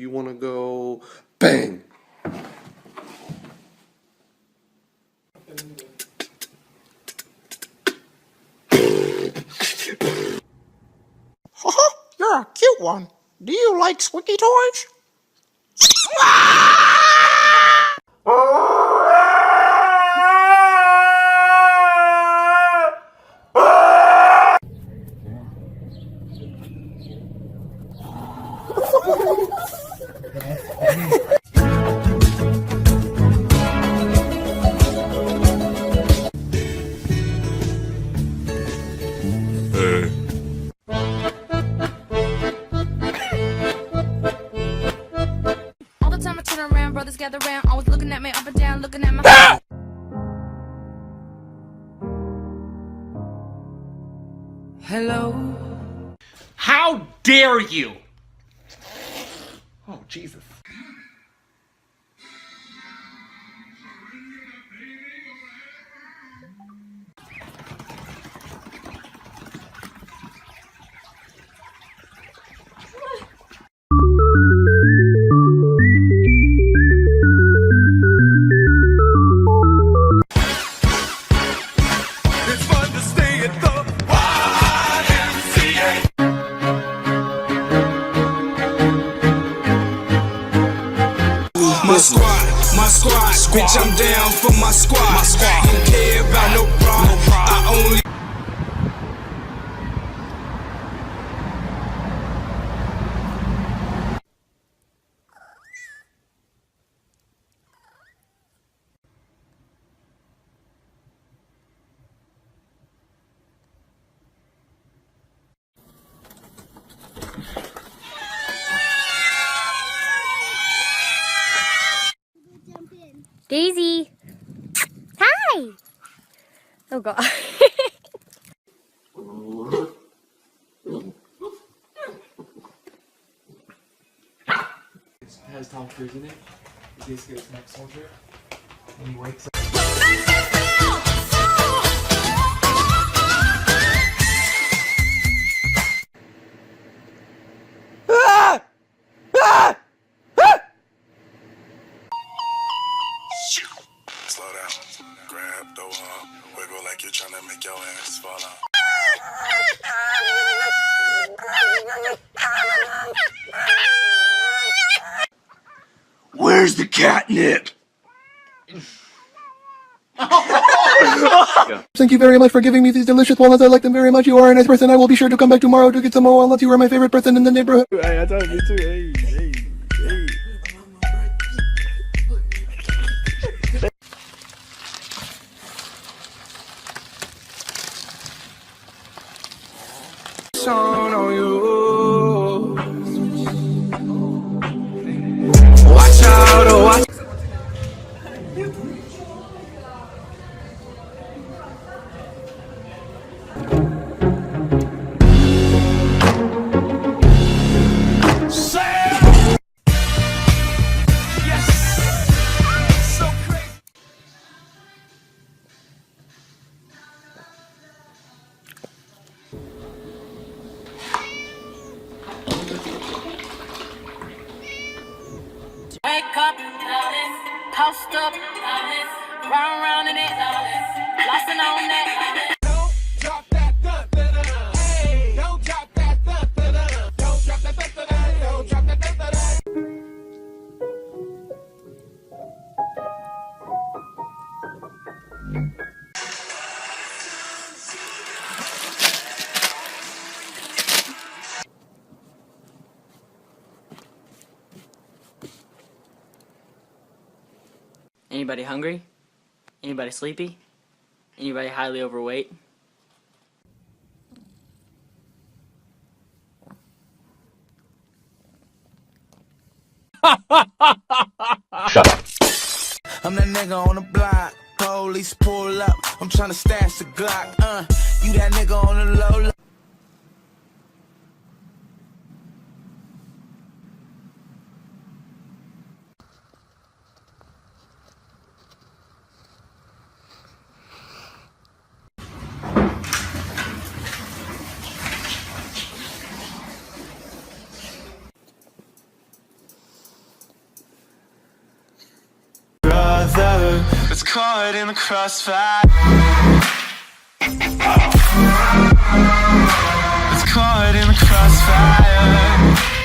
you want to go bang? You're a cute one. Do you like squeaky toys? All the time I turn around, brothers gather around, always looking at me up and down, looking at my Hello. How dare you? Oh, Jesus. My squad, bitch, I'm down for my squad. Don't care about no problem. I only. Daisy. Hi. Oh God. It has Tom Cruise in it. He basically is next soldier. And he wakes up. Slow down, grab, throw up, wiggle like you're trying to make your ass fall out. Where's the catnip? Thank you very much for giving me these delicious walnuts. I like them very much. You are a nice person. I will be sure to come back tomorrow to get some more walnuts. You are my favorite person in the neighborhood. Hey, I told you too. Hey. On you. Watch out, oh, watch. Wake up, post up, round in it, lost on that. Don't drop that, hey. Don't drop that, don't drop that, don't drop that. Anybody hungry? Anybody sleepy? Anybody highly overweight? Shut up. I'm that nigga on the block. Police pull up. I'm trying to stash the Glock. You that nigga on the low. It's caught in the crossfire. It's caught in the crossfire.